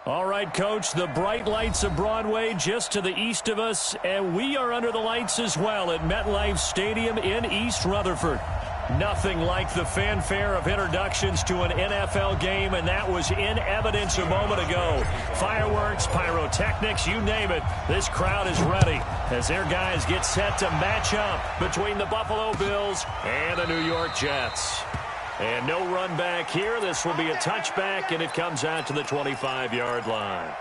All right, Coach, the bright lights of Broadway just to the east of us, and we are under the lights as well at MetLife Stadium in East Rutherford. Nothing like the fanfare of introductions to an NFL game, and that was in evidence a moment ago. Fireworks, pyrotechnics, you name it. This crowd is ready as their guys get set to match up between the Buffalo Bills and the New York Jets. And no run back here. This will be a touchback, and it comes out to the 25-yard line.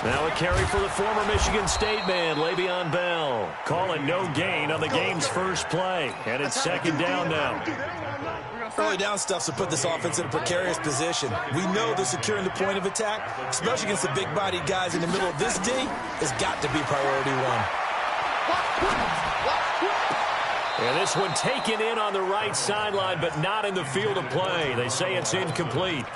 Now a carry for the former Michigan State man, Le'Veon Bell. Calling no gain on the game's first play. And it's second down now. Early down stuff to put this offense in a precarious position. We know they're securing the point of attack, especially against the big-bodied guys in the middle of this D. Has got to be priority one. And this one taken in on the right sideline, but not in the field of play. They say it's incomplete.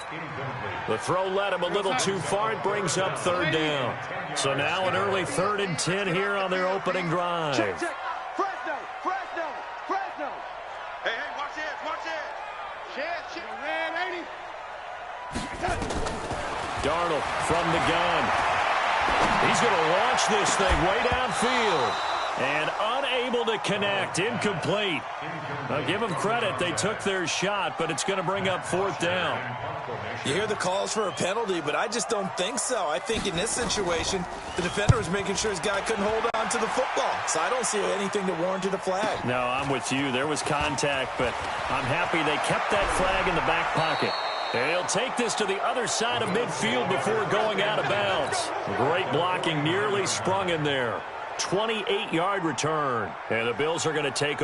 The throw led him a little too far. It brings up third down. So now an early 3rd and 10 here on their opening drive. Check. Fresno. Hey, watch it. Shit. Man, 80. Darnold from the gun. He's going to launch this thing way downfield. And unable to connect. Incomplete. Now give them credit. They took their shot, but it's going to bring up 4th down. You hear the calls for a penalty, but I just don't think so. I think in this situation, the defender was making sure his guy couldn't hold on to the football. So I don't see anything that warranted a flag. No, I'm with you. There was contact, but I'm happy they kept that flag in the back pocket. And he'll take this to the other side of midfield before going out of bounds. Great blocking, nearly sprung in there. 28-yard return. And the Bills are going to take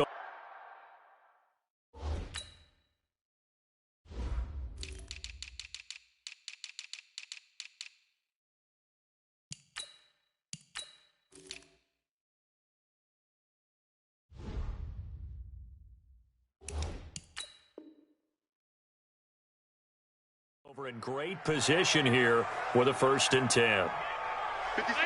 over in great position here with a 1st and 10. 57.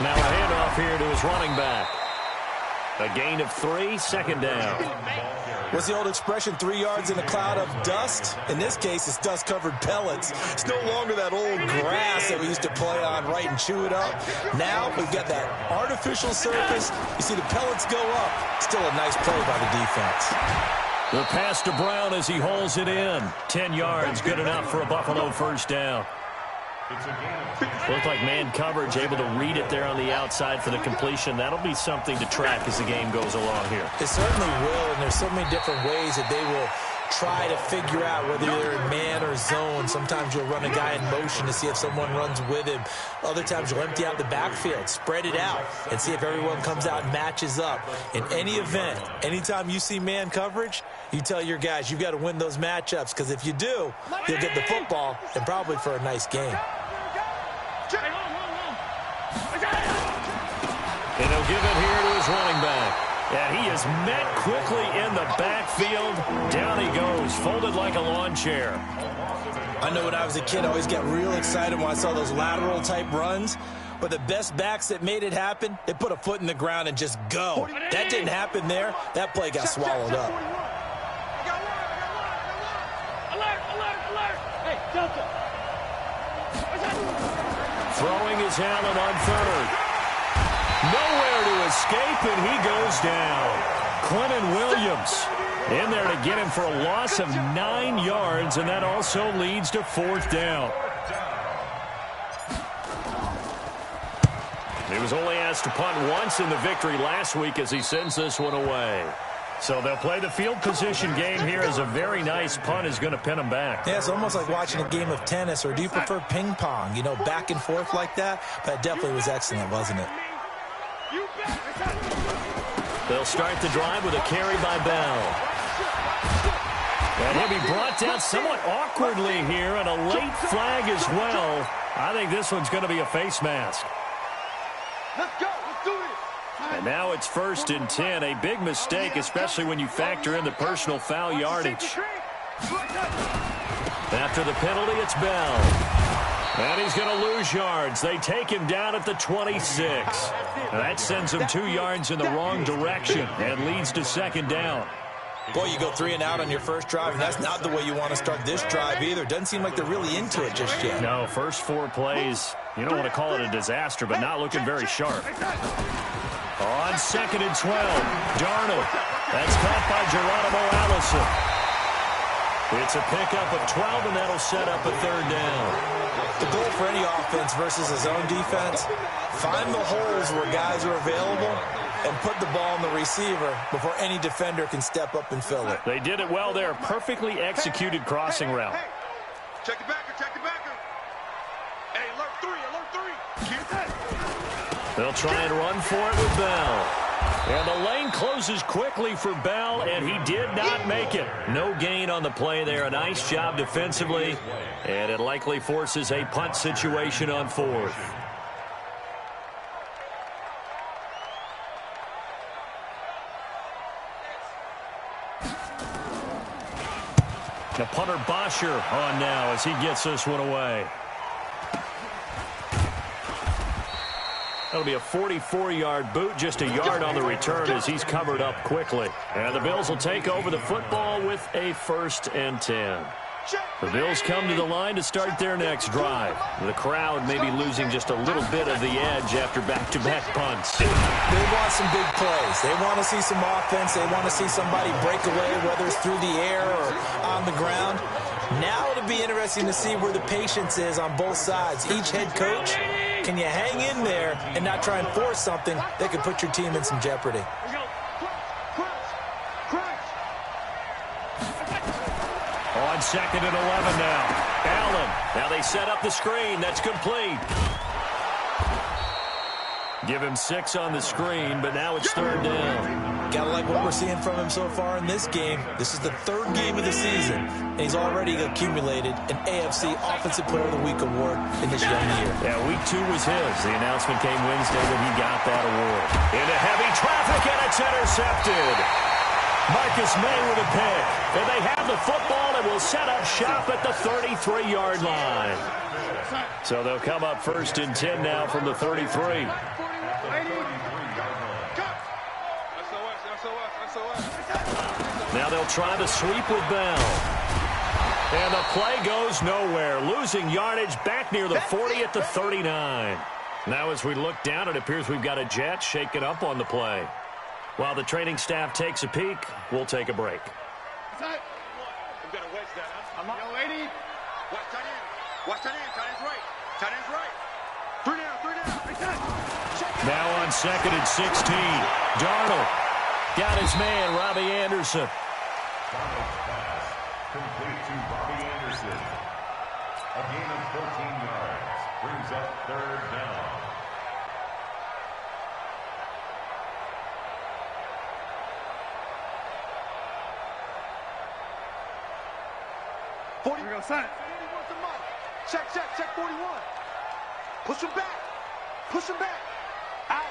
Now a handoff here to his running back. A gain of 3, second down. What's the old expression, 3 yards in a cloud of dust? In this case, it's dust-covered pellets. It's no longer that old grass that we used to play on, right, and chew it up. Now we've got that artificial surface. You see the pellets go up. Still a nice play by the defense. The pass to Brown as he hauls it in. 10 yards, good enough for a Buffalo 1st down. Looked like man coverage, able to read it there on the outside for the completion. That'll be something to track as the game goes along here. It certainly will, and there's so many different ways that they will try to figure out whether they're in man or zone. Sometimes you'll run a guy in motion to see if someone runs with him. Other times you'll empty out the backfield, spread it out, and see if everyone comes out and matches up. In any event, anytime you see man coverage, you tell your guys you've got to win those matchups, because if you do, you'll get the football and probably for a nice game. And he'll give it here to his running back. And he is met quickly in the backfield. Down he goes, folded like a lawn chair. I know when I was a kid, I always got real excited when I saw those lateral-type runs. But the best backs that made it happen, they put a foot in the ground and just go. That didn't happen there. That play got swallowed up. Alert! Hey, Delta! Throwing his Allen on 3rd. Nowhere to escape, and he goes down. Quentin Williams in there to get him for a loss of 9 yards, and that also leads to 4th down. He was only asked to punt once in the victory last week as he sends this one away. So they'll play the field position game here as a very nice punt is going to pin them back. Yeah, it's almost like watching a game of tennis, or do you prefer ping pong? You know, back and forth like that? But it definitely was excellent, wasn't it? They'll start the drive with a carry by Bell. And he'll be brought down somewhat awkwardly here, and a late flag as well. I think this one's going to be a face mask. Let's go. Let's do this. And now it's 1st and 10. A big mistake, especially when you factor in the personal foul yardage. After the penalty, it's Bell. And he's going to lose yards. They take him down at the 26. Now that sends him 2 yards in the wrong direction and leads to second down. Boy, you go 3 and out on your first drive, and that's not the way you want to start this drive either. Doesn't seem like they're really into it just yet. No, first 4 plays, you don't want to call it a disaster, but not looking very sharp. On 2nd and 12, Darnold. That's caught by Geronimo Allison. It's a pickup of 12, and that'll set up a 3rd down. The goal for any offense versus a zone defense, find the holes where guys are available and put the ball in the receiver before any defender can step up and fill it. They did it well there. Perfectly executed crossing route. Hey, check the backer, check the backer. Hey, alert 3, alert 3. Get that. They'll try and run for it with Bell. And the lane closes quickly for Bell, and he did not make it. No gain on the play there. A nice job defensively, and it likely forces a punt situation on 4th. The punter Bosher on now as he gets this one away. That'll be a 44-yard boot, just a yard on the return as he's covered up quickly. And the Bills will take over the football with a 1st and 10. The Bills come to the line to start their next drive. The crowd may be losing just a little bit of the edge after back-to-back punts. They want some big plays. They want to see some offense. They want to see somebody break away, whether it's through the air or on the ground. Now it'll be interesting to see where the patience is on both sides. Each head coach, can you hang in there and not try and force something that could put your team in some jeopardy? On 2nd and 11 now. Allen. Now they set up the screen. That's complete. Give him 6 on the screen, but now it's 3rd down. Gotta like what we're seeing from him so far in this game. This is the 3rd game of the season, and he's already accumulated an AFC Offensive Player of the Week award in this young year. Yeah, week 2 was his. The announcement came Wednesday when he got that award. Into heavy traffic, and it's intercepted. Marcus May with a pick. And they have the football and will set up shop at the 33-yard line. So they'll come up 1st and 10 now from the 33. Now they'll try the sweep with Bell. And the play goes nowhere. Losing yardage back near the 40 at the 39. Now as we look down, it appears we've got a jet shaken up on the play. While the training staff takes a peek, we'll take a break. We've got to wedge that, huh? I'm up. Yo, 80. Watch tight end. Watch tight end. Tight end's right. Tight end's right. 3 down. Now on 2nd and 16. Darnold got his man, Robbie Anderson. Complete to Robbie Anderson. A gain of 14 yards. Brings up 3rd down. Here we go, son. Check, 41. Push him back. Push him back. Out.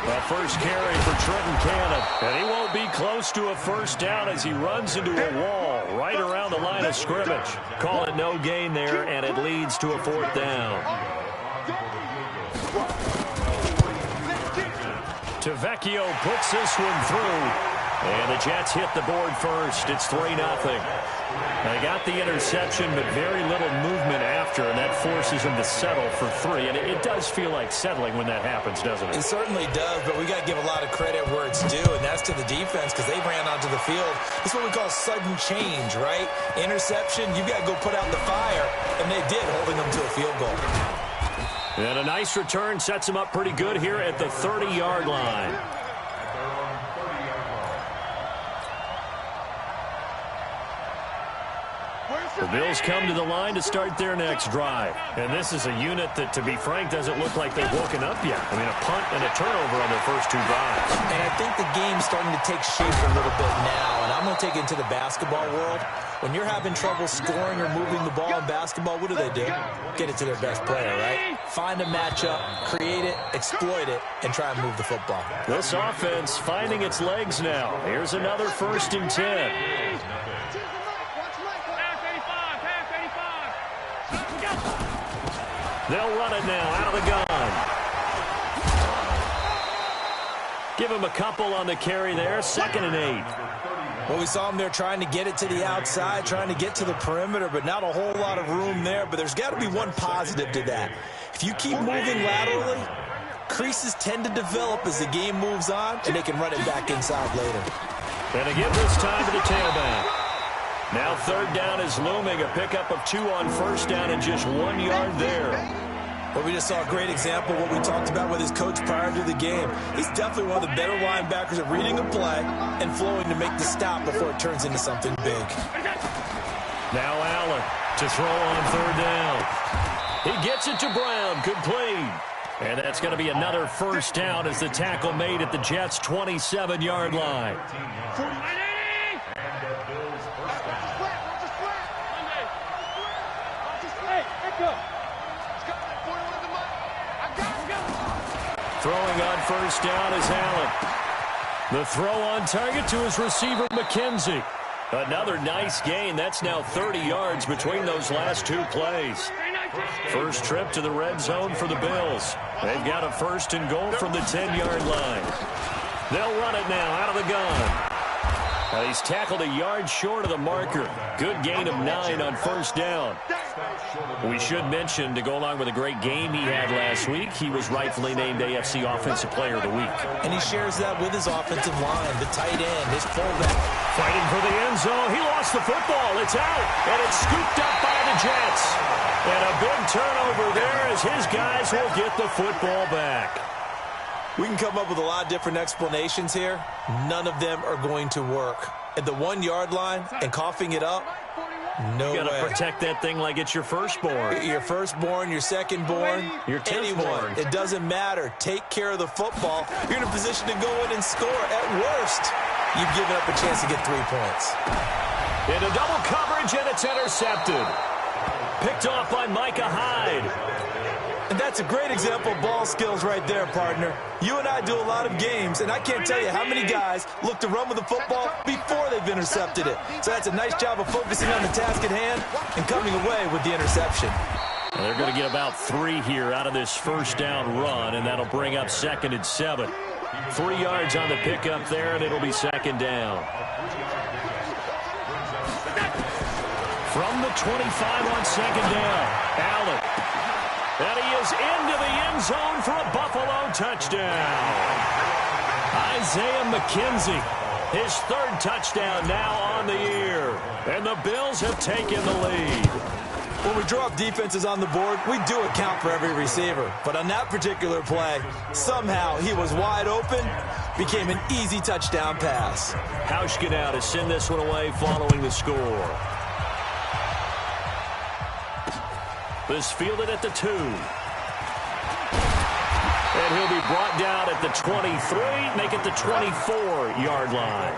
The first carry for Trenton Cannon. And he won't be close to a 1st down as he runs into a wall right around the line of scrimmage. Call it no gain there, and it leads to a 4th down. Tavecchio puts this one through. And the Jets hit the board first. It's 3-0. They got the interception, but very little movement after, and that forces them to settle for 3. And it does feel like settling when that happens, doesn't it? It certainly does, but we got to give a lot of credit where it's due, and that's to the defense because they ran onto the field. It's what we call sudden change, right? Interception, you got to go put out the fire, and they did, holding them to a field goal. And a nice return sets them up pretty good here at the 30-yard line. The Bills come to the line to start their next drive. And this is a unit that, to be frank, doesn't look like they've woken up yet. I mean, a punt and a turnover on their first 2 drives. And I think the game's starting to take shape a little bit now. And I'm going to take it into the basketball world. When you're having trouble scoring or moving the ball in basketball, what do? Get it to their best player, right? Find a matchup, create it, exploit it, and try and move the football. This offense finding its legs now. Here's another 1st and 10. They'll run it now out of the gun. Give him a couple on the carry there. 2nd and 8. Well, we saw him there trying to get it to the outside, trying to get to the perimeter, but not a whole lot of room there. But there's got to be one positive to that. If you keep moving laterally, creases tend to develop as the game moves on, and they can run it back inside later. And again this time to the tailback. Now 3rd down is looming. A pickup of 2 on 1st down and just 1 yard there. Well, we just saw a great example of what we talked about with his coach prior to the game. He's definitely one of the better linebackers at reading a play and flowing to make the stop before it turns into something big. Now Allen to throw on 3rd down. He gets it to Brown, complete. And that's going to be another 1st down as the tackle made at the Jets' 27-yard line. Throwing on 1st down is Allen. The throw on target to his receiver, McKenzie. Another nice gain. That's now 30 yards between those last 2 plays. First trip to the red zone for the Bills. They've got a 1st and goal from the 10-yard line. They'll run it now out of the gun. Now he's tackled a yard short of the marker. Good gain of 9 on 1st down. We should mention, to go along with a great game he had last week, he was rightfully named AFC Offensive Player of the Week. And he shares that with his offensive line, the tight end, his fullback. Fighting for the end zone. He lost the football. It's out. And it's scooped up by the Jets. And a big turnover there as his guys will get the football back. We can come up with a lot of different explanations here. None of them are going to work. At the 1-yard line and coughing it up, no way. You got to protect that thing like it's your firstborn. Your firstborn, your secondborn, your anyone. It doesn't matter. Take care of the football. You're in a position to go in and score. At worst, you've given up a chance to get 3 points. Into double coverage, and it's intercepted. Picked off by Micah Hyde. And that's a great example of ball skills right there, partner. You and I do a lot of games, and I can't tell you how many guys look to run with the football before they've intercepted it. So that's a nice job of focusing on the task at hand and coming away with the interception. Well, they're going to get about 3 here out of this 1st down run, and that'll bring up 2nd and 7. 3 yards on the pickup there, and it'll be 2nd down. From the 25 on 2nd down, Allen. And he is into the end zone for a Buffalo touchdown. Isaiah McKenzie, his 3rd touchdown now on the year. And the Bills have taken the lead. When we drop defenses on the board, we do account for every receiver. But on that particular play, somehow he was wide open, became an easy touchdown pass. Hauschka now to send this one away following the score. This fielded at the 2. And he'll be brought down at the 23, make it the 24-yard line.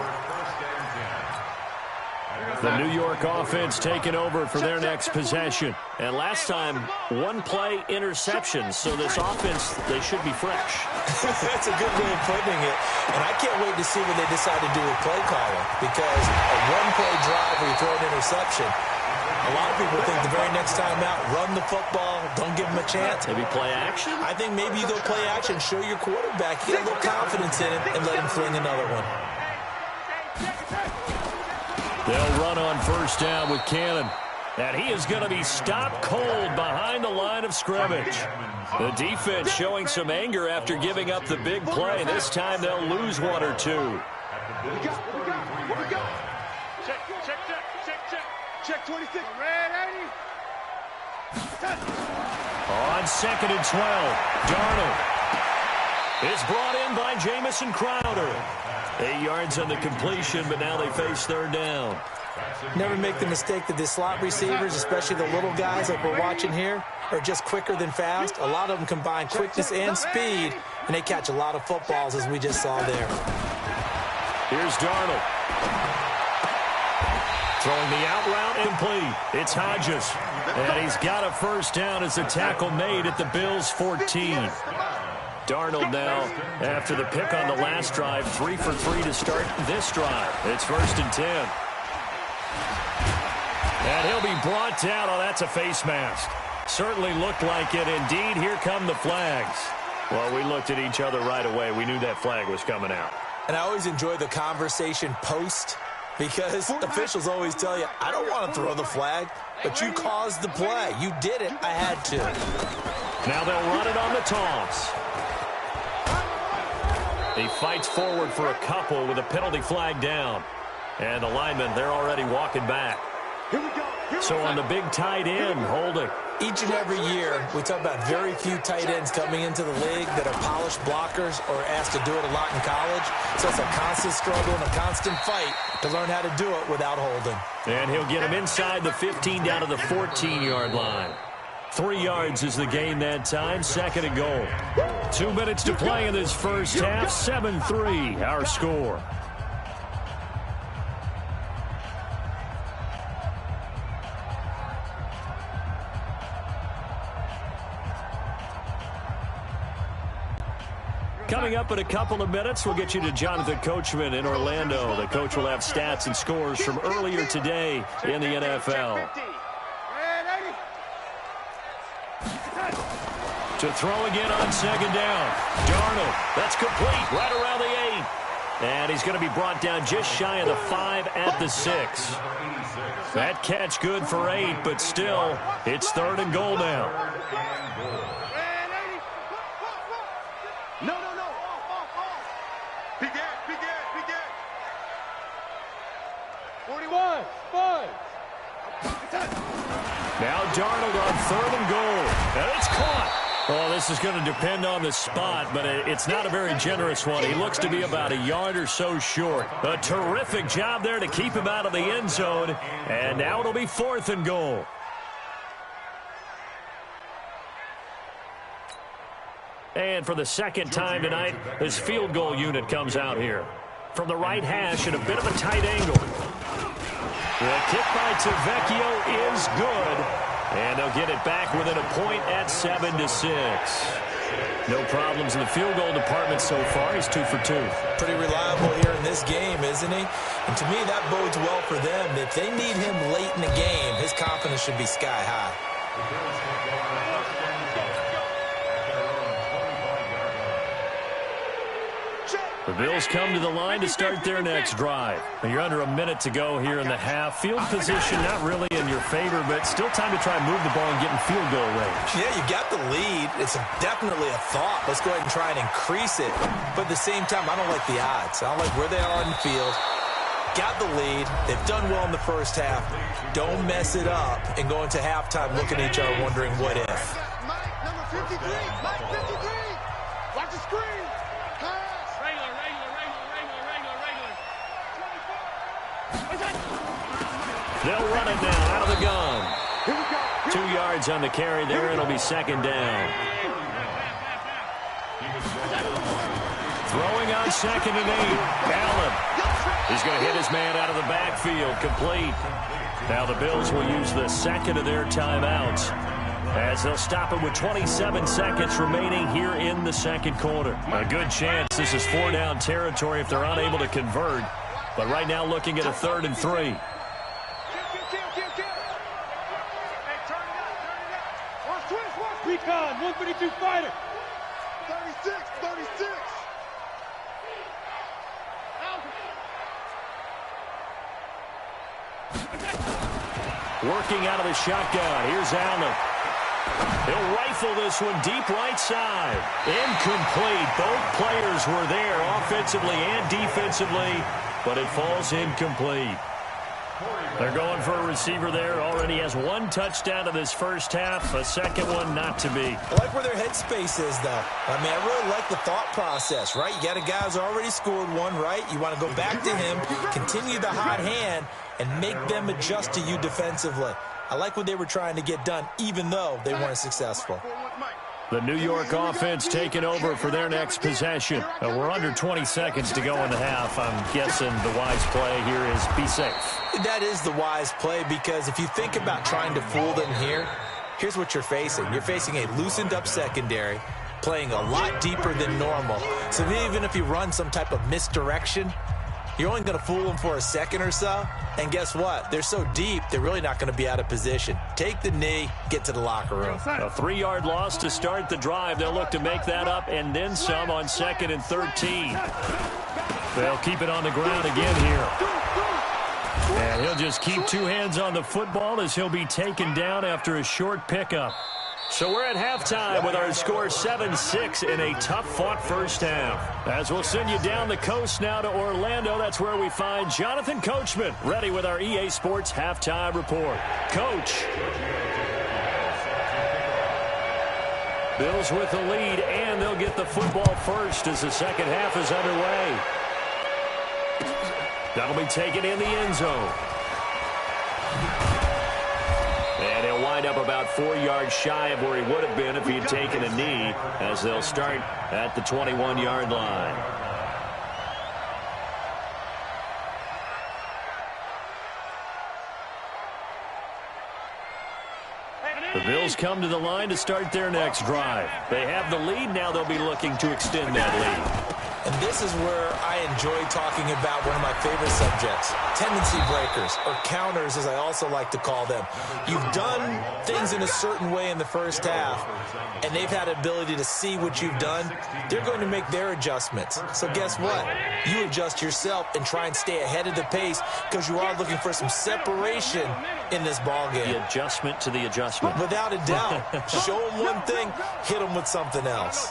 The New York offense taking over for their next possession. And last time, 1-play interception. So this offense, they should be fresh. That's a good way of putting it. And I can't wait to see what they decide to do with play calling. Because a 1-play drive where you throw an interception, a lot of people think the very next time out, run the football, don't give them a chance. Maybe play action? I think maybe you go play action, show your quarterback, get a little confidence in him, and let him fling another one. They'll run on 1st down with Cannon. And he is going to be stopped cold behind the line of scrimmage. The defense showing some anger after giving up the big play. This time they'll lose 1 or 2. Here we go. Check 26. Ready? On 2nd and 12, Darnold is brought in by Jamison Crowder. 8 yards on the completion, but now they face 3rd down. Never make the mistake that the slot receivers, especially the little guys like we're watching here, are just quicker than fast. A lot of them combine quickness and speed, and they catch a lot of footballs, as we just saw there. Here's Darnold. Throwing the out route incomplete. It's Hodges. And he's got a first down as the tackle made at the Bills' 14. Darnold now, after the pick on the last drive, 3 for 3 to start this drive. It's 1st and 10. And he'll be brought down. Oh, that's a face mask. Certainly looked like it. Indeed, here come the flags. Well, we looked at each other right away. We knew that flag was coming out. And I always enjoy the conversation post, because officials always tell you, I don't want to throw the flag, but you caused the play. You did it. I had to. Now they'll run it on the toss. He fights forward for a couple with a penalty flag down. And the linemen, they're already walking back. So on the big tight end, holding. Each and every year, we talk about very few tight ends coming into the league that are polished blockers or asked to do it a lot in college. So it's a constant struggle and a constant fight to learn how to do it without holding. And he'll get him inside the 15 down to the 14-yard line. 3 yards is the gain that time, 2nd and goal. 2 minutes to play in this first half, 7-3 our score. Coming up in a couple of minutes, we'll get you to Jonathan Coachman in Orlando. The coach will have stats and scores from earlier today in the NFL. To throw again on 2nd down. Darnold, that's complete, right around the 8. And he's going to be brought down just shy of the 5 at the 6. That catch good for 8, but still, it's 3rd and goal now. Now Darnold on 3rd and goal. And it's caught. Well, this is going to depend on the spot, but it's not a very generous one. He looks to be about a yard or so short. A terrific job there to keep him out of the end zone. And now it'll be 4th and goal. And for the second time tonight, this field goal unit comes out here. From the right hash at a bit of a tight angle. The kick by Tavecchio is good. And they'll get it back within a point at 7-6. No problems in the field goal department so far. He's 2 for 2. Pretty reliable here in this game, isn't he? And to me, that bodes well for them. If they need him late in the game, his confidence should be sky high. The Bills come to the line to start their next drive. You're under a minute to go here in the half. Field position not really in your favor, but still time to try and move the ball and get in field goal range. Yeah, you got the lead. It's definitely a thought. Let's go ahead and try and increase it. But at the same time, I don't like the odds. I don't like where they are in the field. Got the lead. They've done well in the first half. Don't mess it up and go into halftime looking at each other wondering what if. Mike, number 53. Mike, 53. Watch the screen. They'll run it now out of the gun. 2 yards on the carry there. It'll be 2nd down. Throwing on 2nd and 8. Allen. He's going to hit his man out of the backfield. Complete. Now the Bills will use the second of their timeouts as they'll stop it with 27 seconds remaining here in the second quarter. A good chance this is 4-down territory if they're unable to convert. But right now looking at a 3rd and 3. Recon, 152 fighter. 36, 36. Working out of the shotgun. Here's Allen. He'll rifle this one deep right side. Incomplete. Both players were there offensively and defensively, but it falls incomplete. They're going for a receiver there. Already has 1 touchdown in this first half. A second one not to be. I like where their headspace is, though. I mean, I really like the thought process, right? You got a guy who's already scored 1, right? You want to go back to him, continue the hot hand, and make them adjust to you defensively. I like what they were trying to get done, even though they weren't successful. The New York offense taking over for their next possession. We're under 20 seconds to go in the half. I'm guessing the wise play here is be safe. That is the wise play, because if you think about trying to fool them here, here's what you're facing. You're facing a loosened up secondary, playing a lot deeper than normal. So even if you run some type of misdirection, you're only going to fool them for a second or so. And guess what? They're so deep, they're really not going to be out of position. Take the knee, get to the locker room. A 3-yard loss to start the drive. They'll look to make that up and then some on 2nd and 13. They'll keep it on the ground again here. And he'll just keep 2 hands on the football as he'll be taken down after a short pickup. So we're at halftime with our score 7-6 in a tough-fought first half. As we'll send you down the coast now to Orlando, that's where we find Jonathan Coachman, ready with our EA Sports halftime report. Coach. Bills with the lead, and they'll get the football first as the second half is underway. That'll be taken in the end zone. And he'll wind up about 4 yards shy of where he would have been if he had taken a knee, as they'll start at the 21-yard line. The Bills come to the line to start their next drive. They have the lead. Now they'll be looking to extend that lead. And this is where I enjoy talking about one of my favorite subjects, tendency breakers, or counters as I also like to call them. You've done things in a certain way in the first half, and they've had the ability to see what you've done. They're going to make their adjustments. So guess what? You adjust yourself and try and stay ahead of the pace, because you are looking for some separation in this ballgame. The adjustment to the adjustment. Without a doubt. Show them one thing, hit them with something else.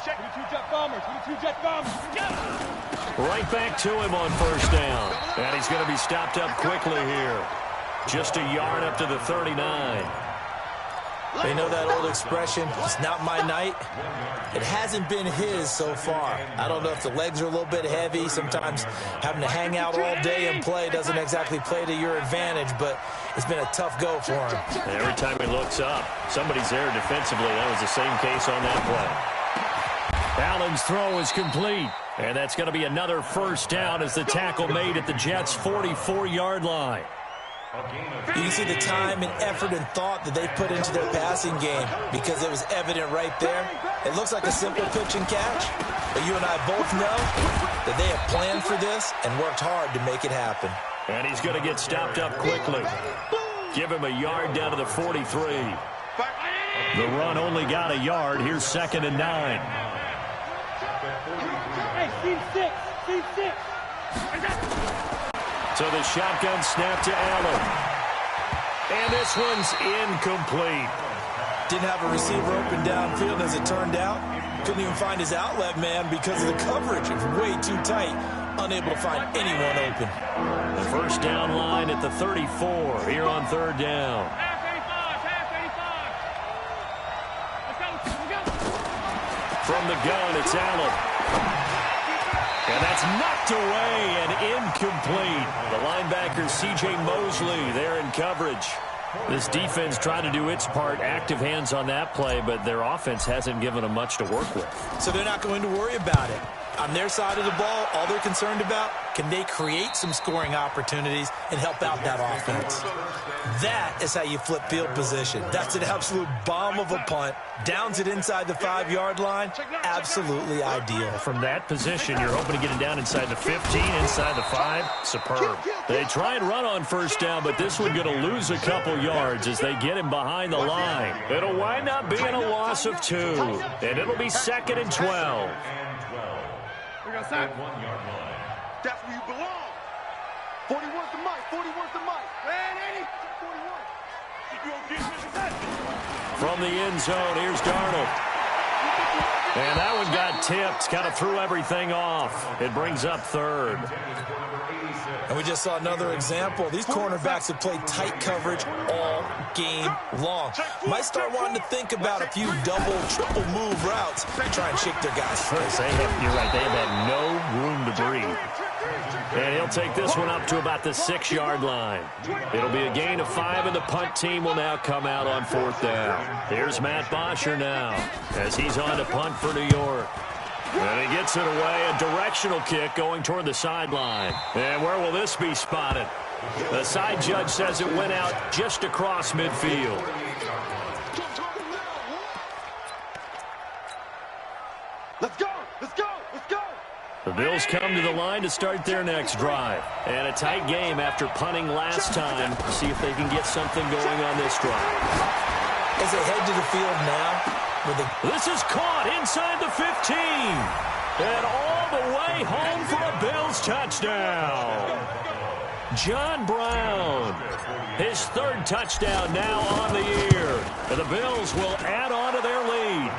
Right back to him on first down. And he's going to be stopped up quickly here. Just a yard up to the 39. They know that old expression, it's not my night. It hasn't been his so far. I don't know if the legs are a little bit heavy. Sometimes having to hang out all day and play doesn't exactly play to your advantage, but it's been a tough go for him. Every time he looks up, somebody's there defensively. That was the same case on that play. Allen's throw is complete. And that's going to be another first down as the tackle made at the Jets' 44-yard line. You can see the time and effort and thought that they put into their passing game, because it was evident right there. It looks like a simple pitch and catch, but you and I both know that they have planned for this and worked hard to make it happen. And he's going to get stopped up quickly. Give him a yard down to the 43. The run only got a yard. Here's 2nd and 9. Hey, team 6. So the shotgun snap to Allen. And this one's incomplete. Didn't have a receiver open downfield, as it turned out. Couldn't even find his outlet man because of the coverage. It was way too tight. Unable to find anyone open. The first down line at the 34 here on 3rd down. From the gun, it's Allen. And that's knocked away and incomplete. The linebacker, C.J. Mosley, there in coverage. This defense trying to do its part, active hands on that play, but their offense hasn't given them much to work with. So they're not going to worry about it. On their side of the ball, all they're concerned about, can they create some scoring opportunities and help out that offense? That is how you flip field position. That's an absolute bomb of a punt. Downs it inside the 5-yard line. Absolutely ideal. From that position, you're hoping to get it down inside the 15, inside the 5. Superb. They try and run on first down, but this one going to lose a couple yards as they get him behind the line. It'll wind up being a loss of 2, and it'll be 2nd and 12. That's where you belong. 41's the mic. 41's the mic. Man, 80. 41. From the end zone, here's Darnold. And that one got tipped. Kind of threw everything off. It brings up 3rd. And we just saw another example. These cornerbacks have played tight coverage all game long. Might start wanting to think about a few double, triple move routes to try and shake their guys free. You're right. They have had no room to breathe. And he'll take this one up to about the 6-yard line. It'll be a gain of 5, and the punt team will now come out on 4th down. Here's Matt Bosher now as he's on to punt for New York. And he gets it away, a directional kick going toward the sideline. And where will this be spotted? The side judge says it went out just across midfield. Let's go! Let's go! Let's go! The Bills come to the line to start their next drive. And a tight game after punting last time. See if they can get something going on this drive. As they head to the field now. This is caught inside the 15. And all the way home for a Bills touchdown. John Brown, his 3rd touchdown now on the year. And the Bills will add on to their lead.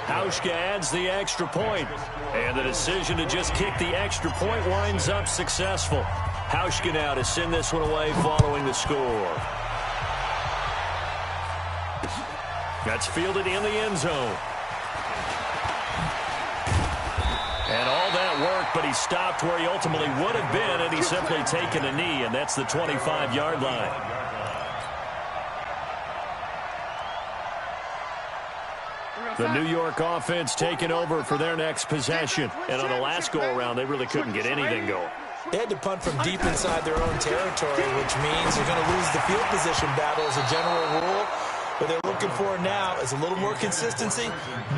Hauschka adds the extra point. And the decision to just kick the extra point winds up successful. Hauschka now to send this one away following the score. That's fielded in the end zone. And all that work, but he stopped where he ultimately would have been, and he's simply taken a knee, and that's the 25-yard line. The New York offense taking over for their next possession. And on the last go-around, they really couldn't get anything going. They had to punt from deep inside their own territory, which means they're going to lose the field position battle as a general rule. What they're looking for now is a little more consistency,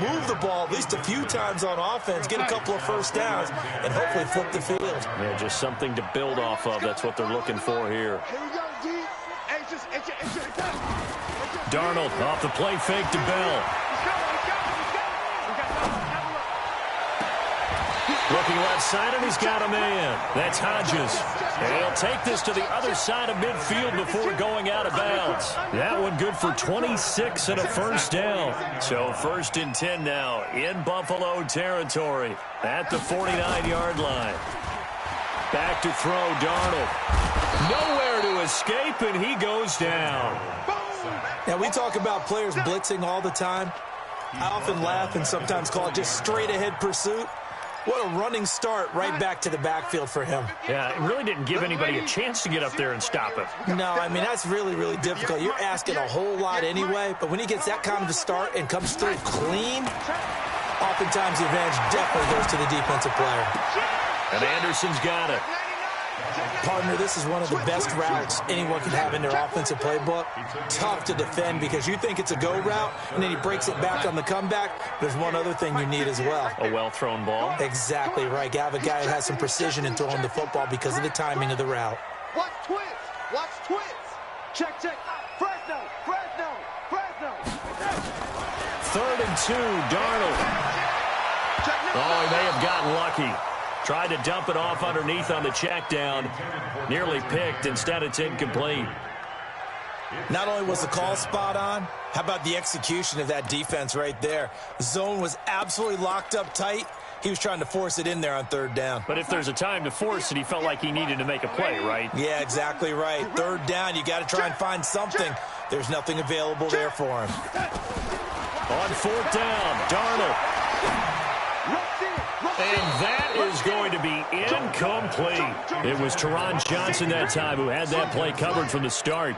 move the ball at least a few times on offense, get a couple of first downs, and hopefully flip the field. Yeah, just something to build off of. That's what they're looking for here. Darnold off the play fake to Bell. Looking left side, and he's got a man. That's Hodges. And he'll take this to the other side of midfield before going out of bounds. That one good for 26 and a first down. So 1st and 10 now in Buffalo territory at the 49-yard line. Back to throw, Darnold. Nowhere to escape, and he goes down. Now, we talk about players blitzing all the time. I often laugh and sometimes call it just straight-ahead pursuit. What a running start right back to the backfield for him. Yeah, it really didn't give anybody a chance to get up there and stop him. No, I mean, that's really, really difficult. You're asking a whole lot anyway, but when he gets that kind of a start and comes through clean, oftentimes the advantage definitely goes to the defensive player. And Anderson's got it. Partner, this is one of the best routes anyone can have in their offensive playbook. Tough to defend because you think it's a go route, and then he breaks it back on the comeback. There's one other thing you need as well. A well-thrown ball? Exactly right. You have a guy who has some precision in throwing the football because of the timing of the route. Watch twins. Watch twins. Check, check. Fresno, Fresno, Fresno. 3rd and 2, Darnold. Oh, he may have gotten lucky. Tried to dump it off underneath on the check down. Nearly picked. Instead, it's incomplete. Not only was the call spot on, how about the execution of that defense right there? The zone was absolutely locked up tight. He was trying to force it in there on 3rd down. But if there's a time to force it, he felt like he needed to make a play, right? Yeah, exactly right. 3rd down, you got to try and find something. There's nothing available there for him. On 4th down, Darnold. And that is going to be incomplete. It was Teron Johnson that time who had that play covered from the start.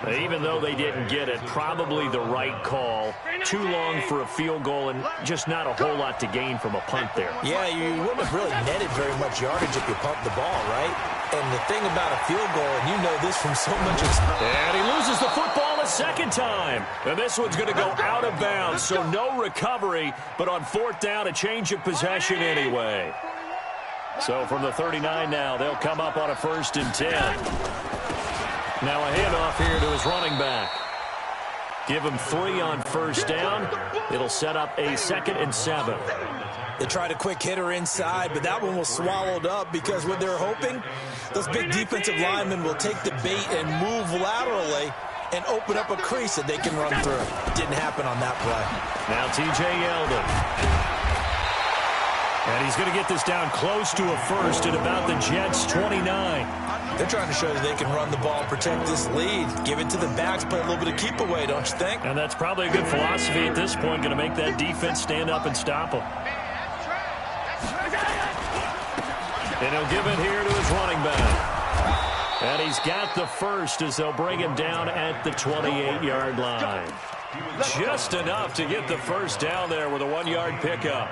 Even though they didn't get it, probably the right call. Too long for a field goal and just not a whole lot to gain from a punt there. Yeah, you wouldn't have really netted very much yardage if you pumped the ball, right? And the thing about a field goal, and you know this from so much experience. And he loses the football a second time. And this one's going to go out of bounds, so no recovery. But on 4th down, a change of possession anyway. So from the 39 now, they'll come up on a 1st and 10. Now a handoff here to his running back. Give him 3 on 1st down. It'll set up a 2nd and 7. They tried a quick hitter inside, but that one was swallowed up because what they're hoping, those big defensive linemen will take the bait and move laterally and open up a crease that they can run through. Didn't happen on that play. Now T.J. Yeldon. And he's going to get this down close to a 1st at about the Jets' 29. They're trying to show that they can run the ball, protect this lead, give it to the backs, play a little bit of keep away, don't you think? And that's probably a good philosophy at this point, going to make that defense stand up and stop them. And he'll give it here to his running back. And he's got the first as they'll bring him down at the 28-yard line. Just enough to get the first down there with a 1-yard pickup.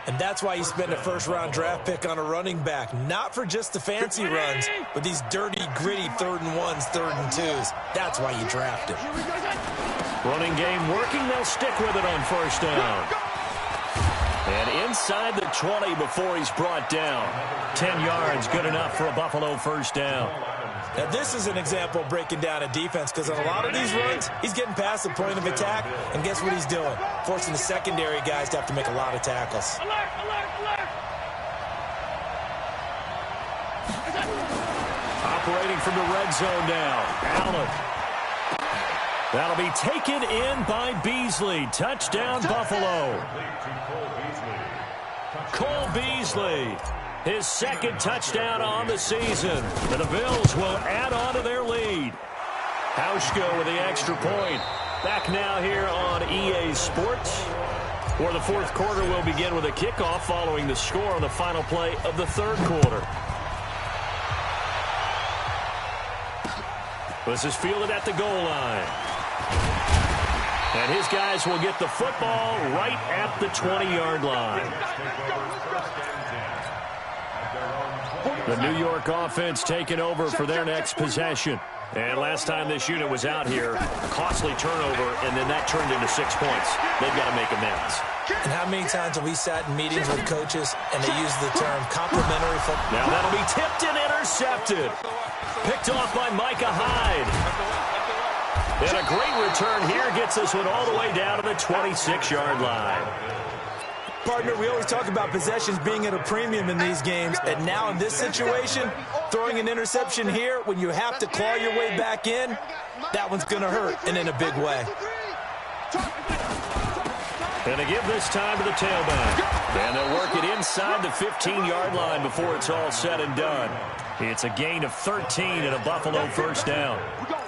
And that's why you spend a first-round draft pick on a running back. Not for just the fancy runs, but these dirty, gritty 3rd and 1s, 3rd and 2s. That's why you draft him. Running game working. They'll stick with it on first down. And inside the 20 before he's brought down. 10 yards, good enough for a Buffalo first down. Now, this is an example of breaking down a defense because on a lot of these runs, he's getting past the point of attack, and guess what he's doing? Forcing the secondary guys to have to make a lot of tackles. Alert, alert, alert. Operating from the red zone now. Allen. That'll be taken in by Beasley. Touchdown, Buffalo. Cole Beasley. His second touchdown on the season. And the Bills will add on to their lead. Hauschka with the extra point. Back now here on EA Sports, where the fourth quarter will begin with a kickoff following the score on the final play of the third quarter. This is fielded at the goal line. And his guys will get the football right at the 20-yard line. The New York offense taking over for their next possession. And last time this unit was out here, a costly turnover, and then that turned into 6 points. They've got to make amends. And how many times have we sat in meetings with coaches and they use the term complimentary football? Now that'll be tipped and intercepted. Picked off by Micah Hyde. And a great return here gets this one all the way down to the 26-yard line. Partner, we always talk about possessions being at a premium in these games, and now in this situation, throwing an interception here when you have to claw your way back in, that one's going to hurt, and in a big way. And to give this time to the tailback. And they'll work it inside the 15-yard line before it's all said and done. It's a gain of 13 and a Buffalo first down.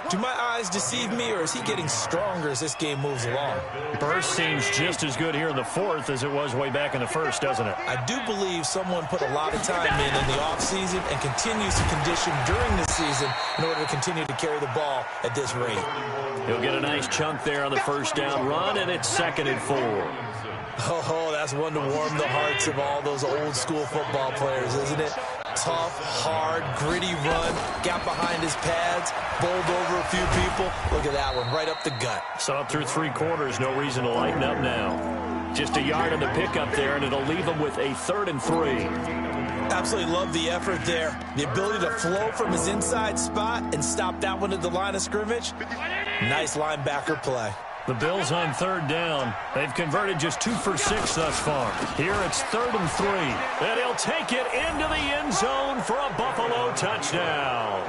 Do my eyes deceive me, or is he getting stronger as this game moves along? Burst seems just as good here in the fourth as it was way back in the first, doesn't it? I do believe someone put a lot of time in the offseason and continues to condition during the season in order to continue to carry the ball at this rate. He'll get a nice chunk there on the first down run, and it's 2nd and 4. Oh, that's one to warm the hearts of all those old-school football players, isn't it? Tough, hard, gritty run, got behind his pads, bowled over a few people. Look at that one, right up the gut. So up through 3 quarters, no reason to lighten up now. Just a yard on the pickup there, and it'll leave him with a 3rd and 3. Absolutely love the effort there. The ability to flow from his inside spot and stop that one at the line of scrimmage. Nice linebacker play. The Bills on 3rd down. They've converted just 2 for 6 thus far. Here it's 3rd and 3. And he'll take it into the end zone for a Buffalo touchdown.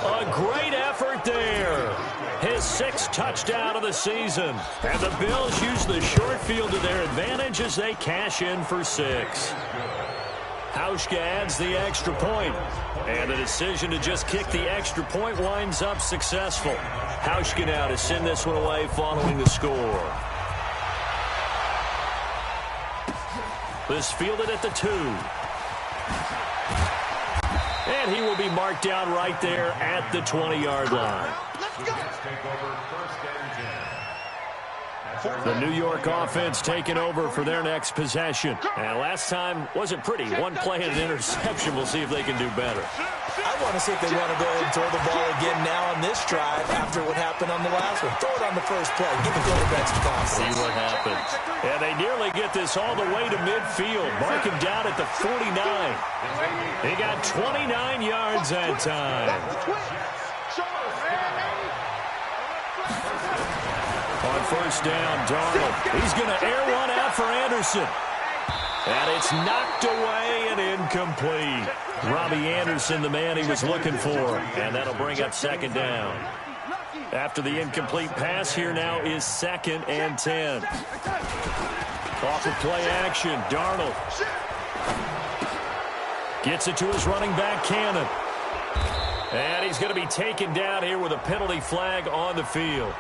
A great effort there. His 6th touchdown of the season. And the Bills use the short field to their advantage as they cash in for 6. Hauschka adds the extra point. And the decision to just kick the extra point winds up successful. Hauschka now to send this one away following the score. This fielded at the 2. And he will be marked down right there at the 20-yard line. The New York offense taking over for their next possession. And last time wasn't pretty. One play and an interception. We'll see if they can do better. I want to see if they want to go ahead and throw the ball again now on this drive after what happened on the last one. Throw it on the first play. Give the quarterbacks a toss. See what happens. And they nearly get this all the way to midfield. Mark him down at the 49. He got 29 yards that time. On first down, Darnold. He's going to air one out for Anderson. And it's knocked away and incomplete. Robbie Anderson, the man he was looking for. And that'll bring up 2nd down. After the incomplete pass, here now is 2nd and 10. Off of play action, Darnold. Gets it to his running back, Cannon. And he's going to be taken down here with a penalty flag on the field.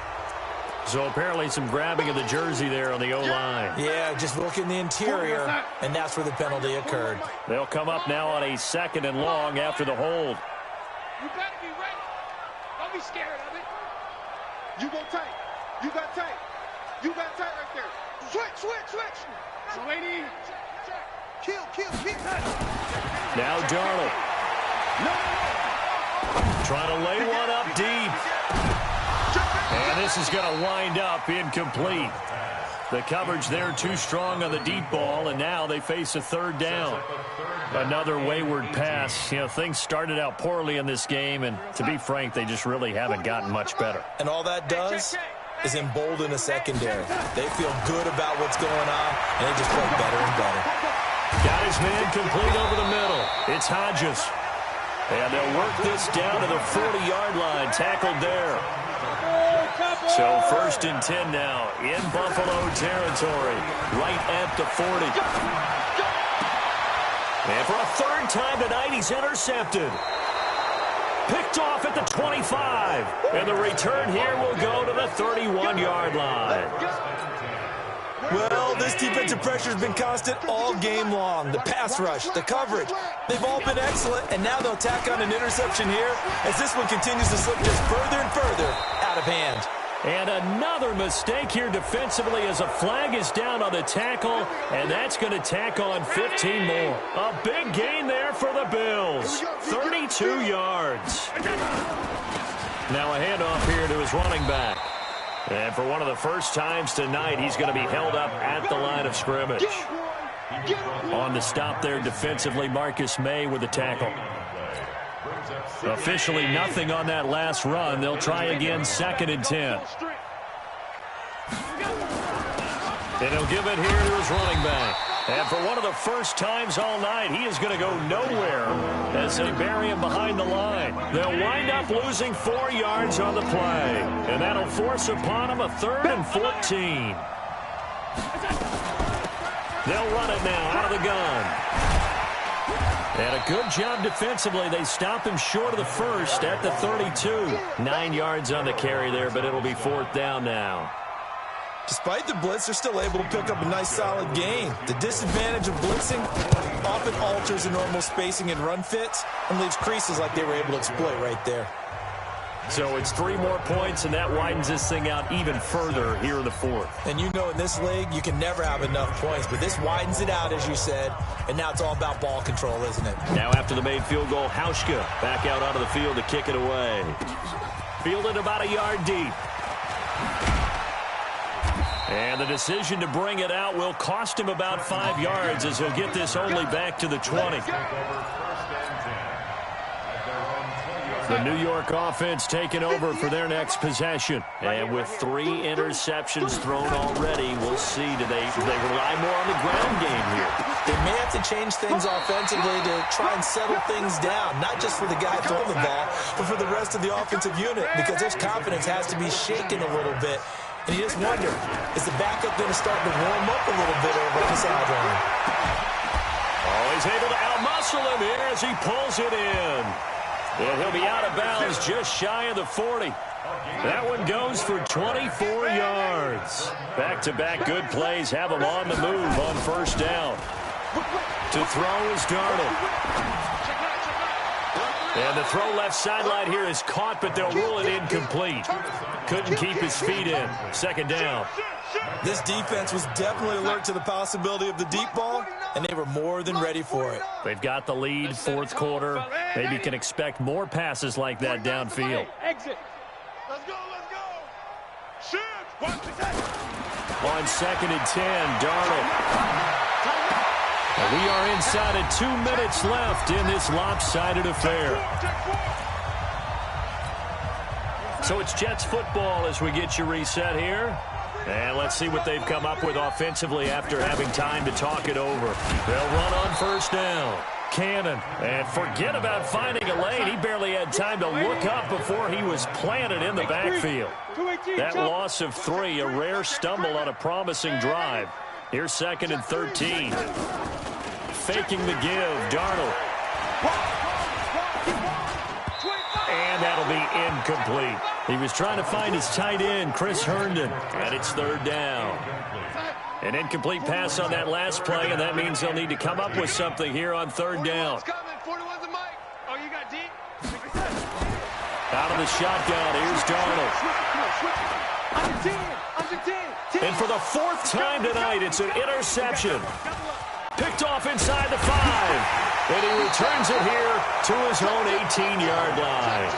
So apparently some grabbing of the jersey there on the O-line. Yeah, just look in the interior, and that's where the penalty occurred. They'll come up now on a 2nd and long after the hold. You better be ready. Don't be scared of it. You go tight. You got tight. You got tight right there. Switch. Sweetie. Kill. Now Darnold. Trying to lay one up deep. And this is going to wind up incomplete. The coverage there too strong on the deep ball, and now they face a 3rd down. Another wayward pass. You know, things started out poorly in this game, and to be frank, they just really haven't gotten much better. And all that does is embolden a secondary. They feel good about what's going on, and they just play better and better. Got his man complete over the middle. It's Hodges. And they'll work this down to the 40-yard line. Tackled there. So 1st and 10 now in Buffalo territory. Right at the 40. And for a 3rd time tonight, he's intercepted. Picked off at the 25. And the return here will go to the 31-yard line. Well, this defensive pressure has been constant all game long. The pass rush, the coverage, they've all been excellent, and now they'll tack on an interception here as this one continues to slip just further and further out of hand. And another mistake here defensively as a flag is down on the tackle, and that's going to tack on 15 more. A big gain there for the Bills. 32 yards. Now a handoff here to his running back. And for one of the first times tonight, he's going to be held up at the line of scrimmage. On the stop there defensively, Marcus May with the tackle. Officially nothing on that last run. They'll try again 2nd and 10. And he'll give it here to his running back. And for one of the first times all night, he is going to go nowhere as they bury him behind the line. They'll wind up losing 4 yards on the play. And that'll force upon him a 3rd and 14. They'll run it now out of the gun. And a good job defensively. They stop him short of the first at the 32. 9 yards on the carry there, but it'll be 4th down now. Despite the blitz, they're still able to pick up a nice solid gain. The disadvantage of blitzing often alters the normal spacing and run fits and leaves creases like they were able to exploit right there. So it's 3 more points, and that widens this thing out even further here in the 4th. And you know in this league, you can never have enough points, but this widens it out, as you said, and now it's all about ball control, isn't it? Now after the made field goal, Hauschka back out onto the field to kick it away. Fielded about a yard deep. And the decision to bring it out will cost him about 5 yards as he'll get this only back to the 20. The New York offense taking over for their next possession. And with 3 interceptions thrown already, we'll see. Do they rely more on the ground game here? They may have to change things offensively to try and settle things down, not just for the guy throwing the ball, but for the rest of the offensive unit, because their confidence has to be shaken a little bit. And you just wonder, is the backup going to start to warm up a little bit over on the sideline? Oh, he's able to outmuscle him here as he pulls it in. And he'll be out of bounds just shy of the 40. That one goes for 24 yards. Back-to-back good plays have him on the move on 1st down. To throw is Darnold. And the throw left sideline here is caught, but they'll rule it incomplete. Couldn't keep his feet in. 2nd down. This defense was definitely alert to the possibility of the deep ball, and they were more than ready for it. They've got the lead, 4th quarter. Maybe you can expect more passes like that downfield. Exit. Let's go. Shoot. On 2nd and 10, Darnold. And we are inside of 2 minutes left in this lopsided affair. So it's Jets football as we get you reset here. And let's see what they've come up with offensively after having time to talk it over. They'll run on 1st down. Cannon. And forget about finding a lane. He barely had time to look up before he was planted in the backfield. That loss of 3, a rare stumble on a promising drive. Here's 2nd and 13. Faking the give, Darnold. And that'll be incomplete. He was trying to find his tight end, Chris Herndon, and it's third down. An incomplete pass on that last play, and that means they'll need to come up with something here on third down. Out of the shotgun, here's Darnold. And for the fourth time tonight, it's an interception. Picked off inside the 5. And he returns it here to his own 18-yard line.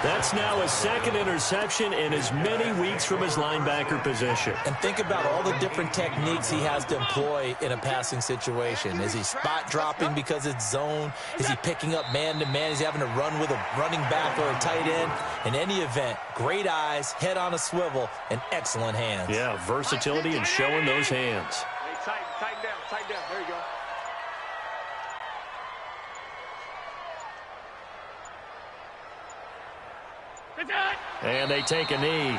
That's now his second interception in as many weeks from his linebacker position. And think about all the different techniques he has to employ in a passing situation. Is he spot dropping because it's zone? Is he picking up man-to-man? Is he having to run with a running back or a tight end? In any event, great eyes, head on a swivel, and excellent hands. Yeah, versatility and showing those hands. Hey, tighten down. There you go. And they take a knee.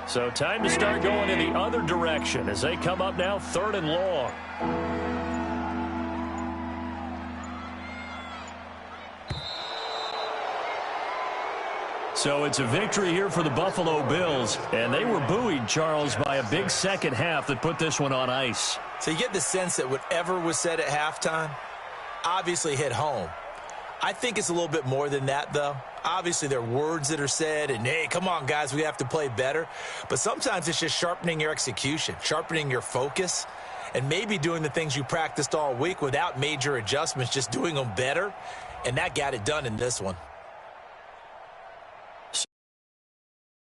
So time to start going in the other direction as they come up now 3rd and long. So it's a victory here for the Buffalo Bills, and they were buoyed, Charles, by a big second half that put this one on ice. So you get the sense that whatever was said at halftime obviously hit home. I think it's a little bit more than that, though. Obviously, there are words that are said, and, hey, come on, guys, we have to play better. But sometimes it's just sharpening your execution, sharpening your focus, and maybe doing the things you practiced all week without major adjustments, just doing them better. And that got it done in this one.